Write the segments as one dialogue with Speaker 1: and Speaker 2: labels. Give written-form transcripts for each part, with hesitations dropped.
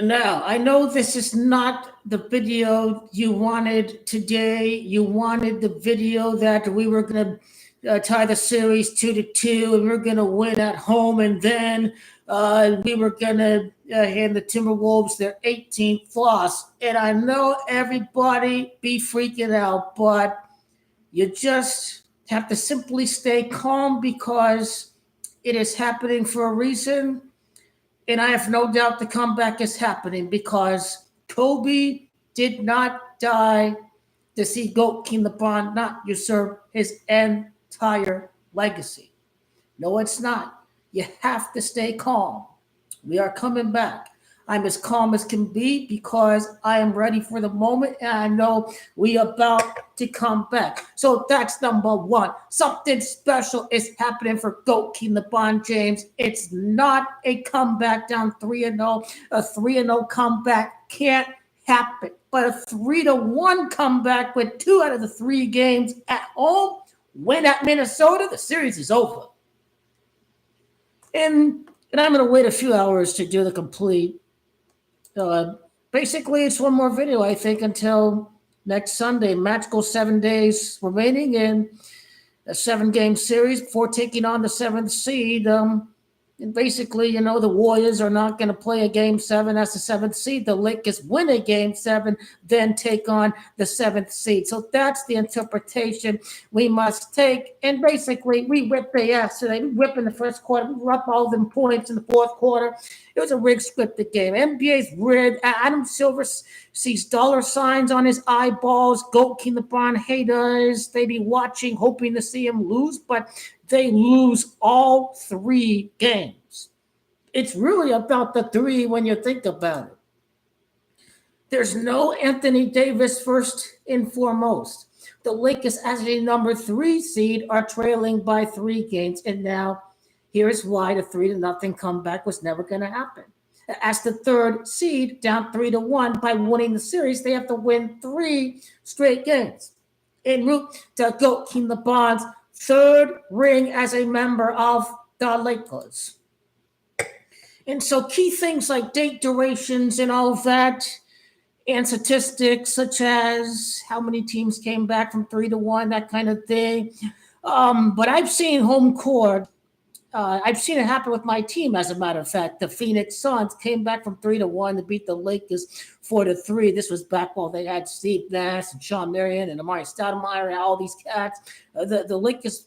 Speaker 1: Now, I know this is not the video you wanted today. You wanted the video that we were going to tie the series 2-2 and we are going to win at home. And then we were going to hand the Timberwolves their 18th loss. And I know everybody be freaking out, but you just have to simply stay calm because it is happening for a reason. And I have no doubt the comeback is happening because Kobe did not die to see Goat King LeBron not usurp his entire legacy. No, it's not. You have to stay calm. We are coming back. I'm as calm as can be because I am ready for the moment and I know we are about to come back. So that's number one. Something special is happening for Goat King LeBron James. It's not a comeback down 3-0. A 3-0 comeback can't happen. But a 3-1 comeback with 2 out of the 3 games at home, win at Minnesota, the series is over. And I'm going to wait a few hours to do the complete. Basically, it's one more video, I think, until next Sunday. Match goes 7 days remaining in a 7-game series before taking on the 7th seed. And basically, the Warriors are not going to play a Game 7 as the 7th seed. The Lakers win a Game 7, then take on the 7th seed. So that's the interpretation we must take. And basically, we whipped their ass today. We whipped in the first quarter. We were up all them points in the fourth quarter. It was a rigged, scripted game. NBA's rigged. Adam Silver sees dollar signs on his eyeballs. Goat King LeBron haters. They be watching, hoping to see him lose, but they lose all 3 games. It's really about the 3 when you think about it. There's no Anthony Davis first and foremost. The Lakers, as a number 3 seed, are trailing by 3 games. And now, here's why the 3-0 comeback was never going to happen. As the 3rd seed, down 3-1 by winning the series, they have to win 3 straight games en route to Goat King LeBron's 3rd ring as a member of the Lakers. And so key things like date durations and all of that, and statistics such as how many teams came back from 3-1, that kind of thing. But I've seen home court. I've seen it happen with my team, as a matter of fact. The Phoenix Suns came back from 3-1 to beat the Lakers 4-3. This was back while they had Steve Nash and Sean Marion and Amari Stoudemire and all these cats. The Lakers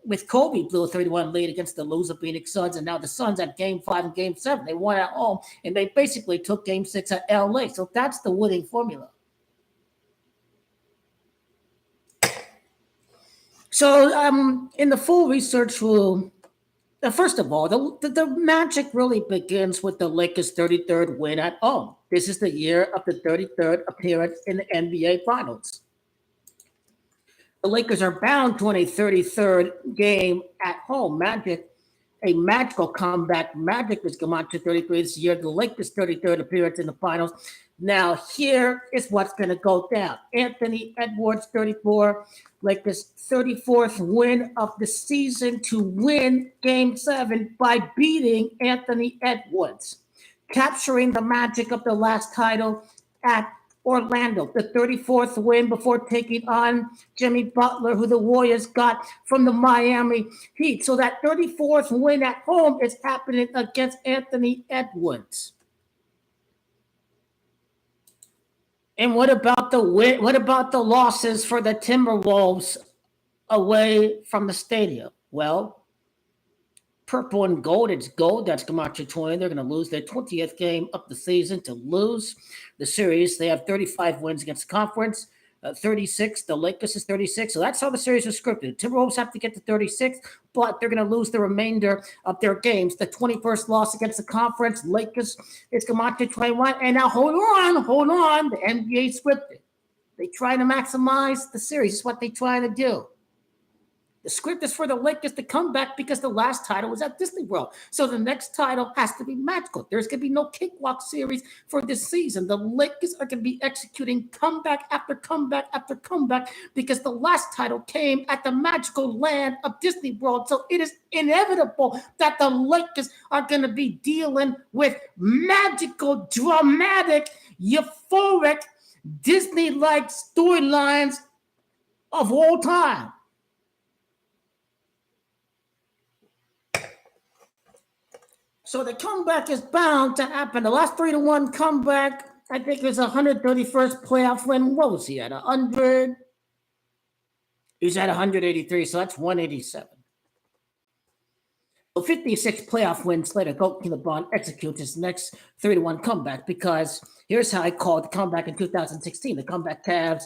Speaker 1: with Kobe blew a 3-1 lead against the loser Phoenix Suns, and now the Suns at Game 5 and Game 7. They won at home, and they basically took Game 6 at LA. So that's the winning formula. So in the full research rule, first of all, the magic really begins with the Lakers' 33rd win at home. This is the year of the 33rd appearance in the NBA Finals. The Lakers are bound to win a 33rd game at home. A magical comeback. Magic is come out to 33 this year. The Lakers' 33rd appearance in the Finals. Now, here is what's going to go down. Anthony Edwards, 34. Lakers' 34th win of the season to win Game 7 by beating Anthony Edwards, capturing the magic of the last title at Orlando. The 34th win before taking on Jimmy Butler, who the Warriors got from the Miami Heat. So that 34th win at home is happening against Anthony Edwards. And what about the win? What about the losses for the Timberwolves away from the stadium? Well, purple and gold, it's gold. That's Camacho 20. They're going to lose their 20th game of the season to lose the series. They have 35 wins against the conference, 36. The Lakers is 36. So that's how the series is scripted. Timberwolves have to get to 36, but they're going to lose the remainder of their games. The 21st loss against the conference, Lakers is Camacho 21. And now hold on. The NBA scripted. They try to maximize the series. It's what they try to do. The script is for the Lakers to come back because the last title was at Disney World. So the next title has to be magical. There's going to be no cakewalk series for this season. The Lakers are going to be executing comeback after comeback after comeback because the last title came at the magical land of Disney World. So it is inevitable that the Lakers are going to be dealing with magical, dramatic, euphoric, Disney-like storylines of all time. So the comeback is bound to happen. The last 3-1 comeback, I think it was 131st playoff win. What was he at? 100? He's at 183, so that's 187. So 56 playoff wins later, Coach LeBron executes his next 3-1 comeback because here's how I called the comeback in 2016. The comeback Cavs,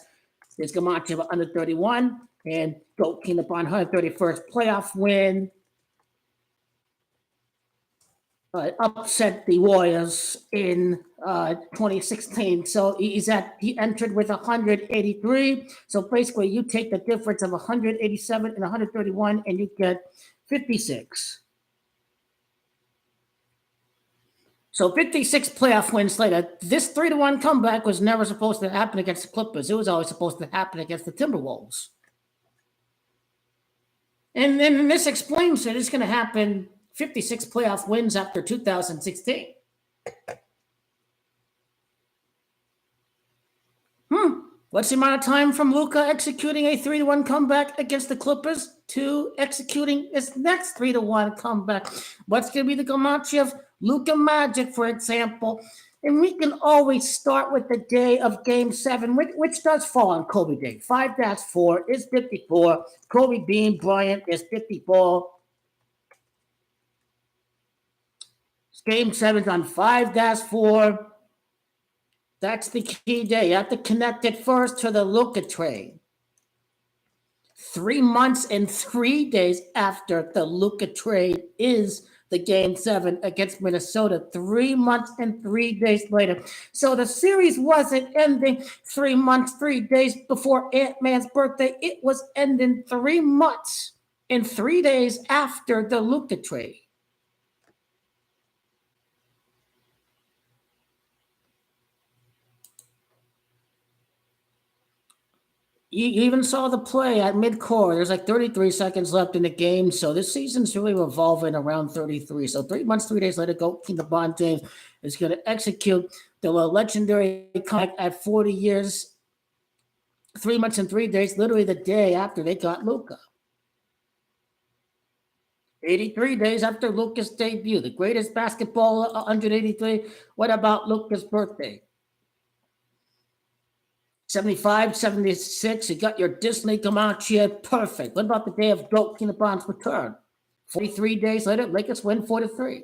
Speaker 1: there's Gamache under 31, and Coach LeBron 131st playoff win. Upset the Warriors in 2016. So he entered with 183. So basically, you take the difference of 187 and 131, and you get 56. So 56 playoff wins later, this 3-1 comeback was never supposed to happen against the Clippers. It was always supposed to happen against the Timberwolves. And then this explains that it's going to happen 56 playoff wins after 2016. What's the amount of time from Luka executing a 3-1 comeback against the Clippers to executing his next 3-1 comeback? What's going to be the Gamache of Luka Magic, for example? And we can always start with the day of Game 7, which does fall on Kobe Day. 5-4 is 54. Kobe Bean Bryant is 54. Game 7's on 5-4. That's the key day. You have to connect it first to the Luka trade. 3 months and 3 days after the Luka trade is the Game 7 against Minnesota. 3 months and 3 days later. So the series wasn't ending 3 months, 3 days before Ant-Man's birthday. It was ending 3 months and 3 days after the Luka trade. You even saw the play at midcourt. There's like 33 seconds left in the game. So this season's really revolving around 33. So 3 months, 3 days later, LeBron James is going to execute the legendary comeback at 40 years, 3 months and 3 days, literally the day after they got Luka. 83 days after Luka's debut, the greatest basketball 183. What about Luka's birthday? 75, 76, you got your Disney Gamache, perfect. What about the day of Goat LeBron's return? 43 days later, Lakers win 4-3.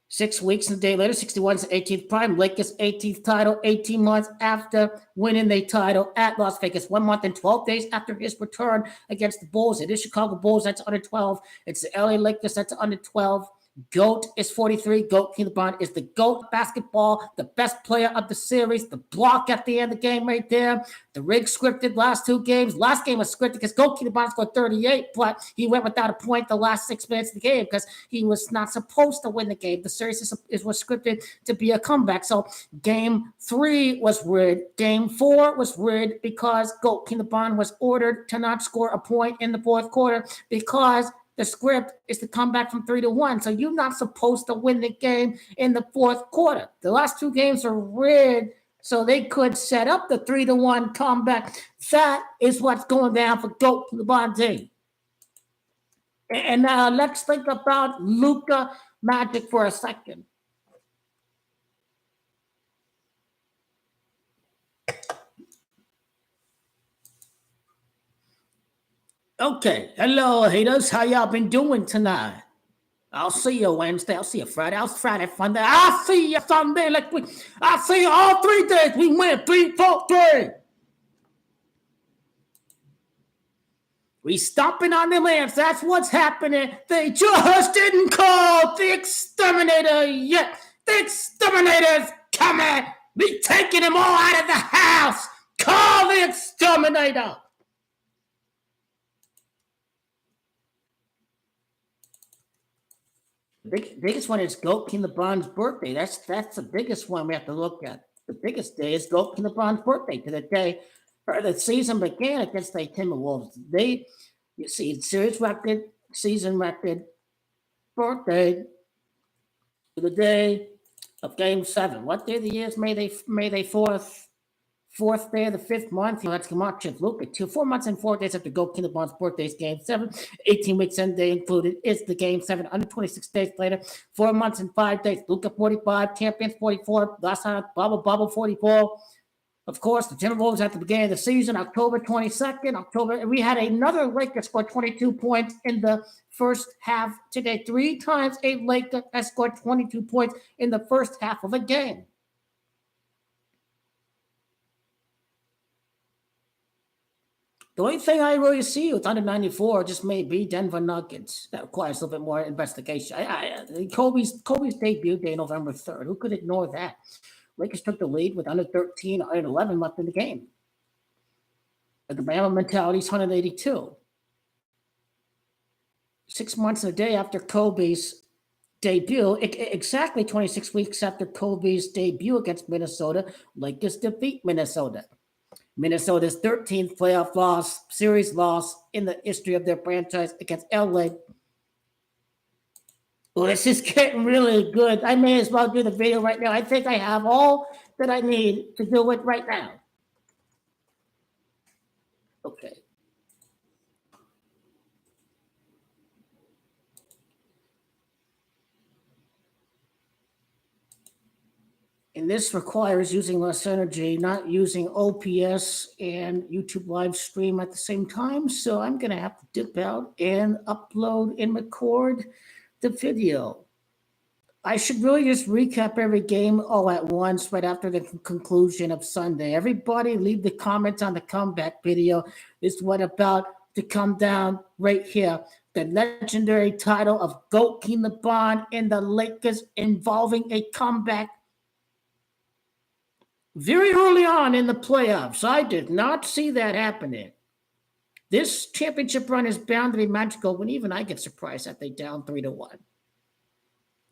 Speaker 1: 6 weeks and a day later, 61's 18th prime, Lakers 18th title, 18 months after winning the title at Las Vegas. 1 month and 12 days after his return against the Bulls. It is Chicago Bulls, that's under 12. It's the LA Lakers, that's under 12. GOAT is 43. GOAT LeBron is the GOAT basketball, the best player of the series. The block at the end of the game right there. The rig scripted last 2 games. Last game was scripted because GOAT LeBron scored 38, but he went without a point the last 6 minutes of the game because he was not supposed to win the game. The series was scripted to be a comeback. So game 3 was rigged. Game 4 was rigged because GOAT LeBron was ordered to not score a point in the fourth quarter because the script is to come back from 3-1. So you're not supposed to win the game in the fourth quarter. The last 2 games are rigged so they could set up the 3-1 comeback. That is what's going down for GOAT LeBron James. And now let's think about Luka Magic for a second. Okay, hello haters, how y'all been doing tonight? I'll see you Wednesday, I'll see you Friday, I'll Friday, Sunday, I'll see you Sunday, I'll see you all 3 days, we win 3-4-3. We stomping on them ants, that's what's happening. They just didn't call the exterminator yet. The exterminator's coming. We taking them all out of the house. Call the exterminator. Biggest one is Goat King LeBron's birthday. That's the biggest one we have to look at. The biggest day is Goat King LeBron's birthday, to the day or the season began against the Timberwolves. You see, series record, season record, birthday, to the day of Game 7. What day of the year is May 4th? Fourth day of the fifth month. Let's come on, look at 4 months and 4 days after Goat King LeBron's birthday is Game 7. 18 weeks end day included is the Game 7. Under 26 days later, 4 months and 5 days. Luka 45, champions 44, last time bubble 44. Of course, the Timberwolves at the beginning of the season, October 22nd, we had another Laker score 22 points in the first half today. 3 times a Laker has scored 22 points in the first half of a game. The only thing I really see with under 94 just may be Denver Nuggets. That requires a little bit more investigation. Kobe's debut day, November 3rd. Who could ignore that? Lakers took the lead with under 13, under 11 left in the game. But the Mamba mentality is 182. 6 months and a day after Kobe's debut, exactly 26 weeks after Kobe's debut against Minnesota, Lakers defeat Minnesota. Minnesota's 13th playoff series loss in the history of their franchise against LA. Well, this is getting really good. I may as well do the video right now. I think I have all that I need to do it right now. Okay. And this requires using less energy, not using OPS and YouTube live stream at the same time. So I'm going to have to dip out and upload and record the video. I should really just recap every game all at once right after the conclusion of Sunday. Everybody leave the comments on the comeback video. This is what about to come down right here. The legendary title of Goat King LeBron and the Lakers involving a comeback very early on in the playoffs. I did not see that happening. This championship run is bound to be magical when even I get surprised that they down 3-1.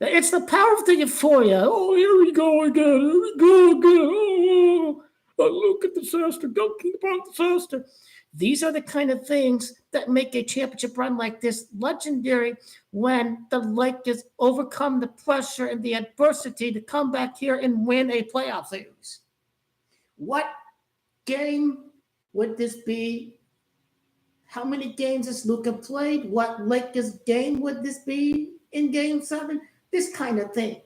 Speaker 1: It's the power of the euphoria. Oh, here we go again. Here we go again. Oh, look at the disaster. Goat King LeBron disaster. These are the kind of things that make a championship run like this legendary when the Lakers overcome the pressure and the adversity to come back here and win a playoff series. What game would this be? How many games has Luka played? What Lakers game would this be in Game 7? This kind of thing.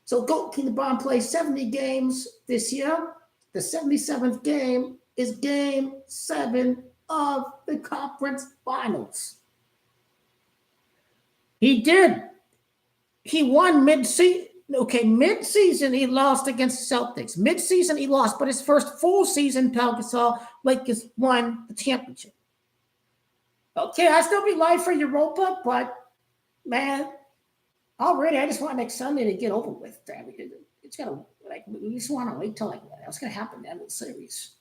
Speaker 1: So Goat King LeBron plays 70 games this year. The 77th game is Game 7 of the conference finals. He did. He won mid-season. Okay, mid-season he lost against the Celtics. Mid-season he lost, but his first full season, Pau Gasol, Lakers won the championship. Okay, I still be live for Europa, but man, already I just want next Sunday to get over with. It's gotta we just want to wait till what's gonna happen in the series.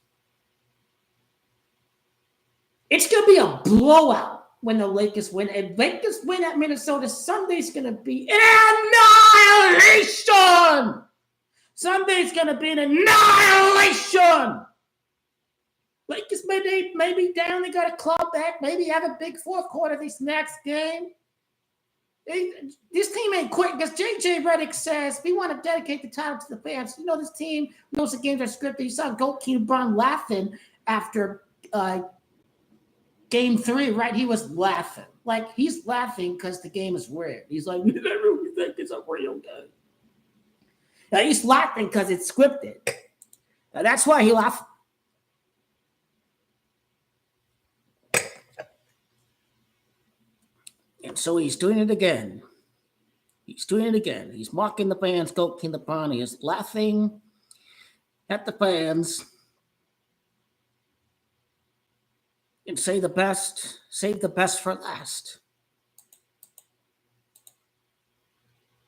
Speaker 1: It's gonna be a blowout when the Lakers win. And Lakers win at Minnesota, Sunday's going to be an annihilation. Sunday's going to be an annihilation. Lakers maybe down. They got to claw back. Maybe have a big fourth quarter this next game. This team ain't quitting because J.J. Redick says we want to dedicate the title to the fans. You know, this team knows the games are scripted. You saw Goat King LeBron laughing after Game 3, right? He was laughing. Like, he's laughing because the game is weird. He's like, I really think it's a real game. Now, he's laughing because it's scripted. Now, that's why he laughed. And so he's doing it again. He's doing it again. He's mocking the fans, Goat King LeBron. He is laughing at the fans. And save the best for last.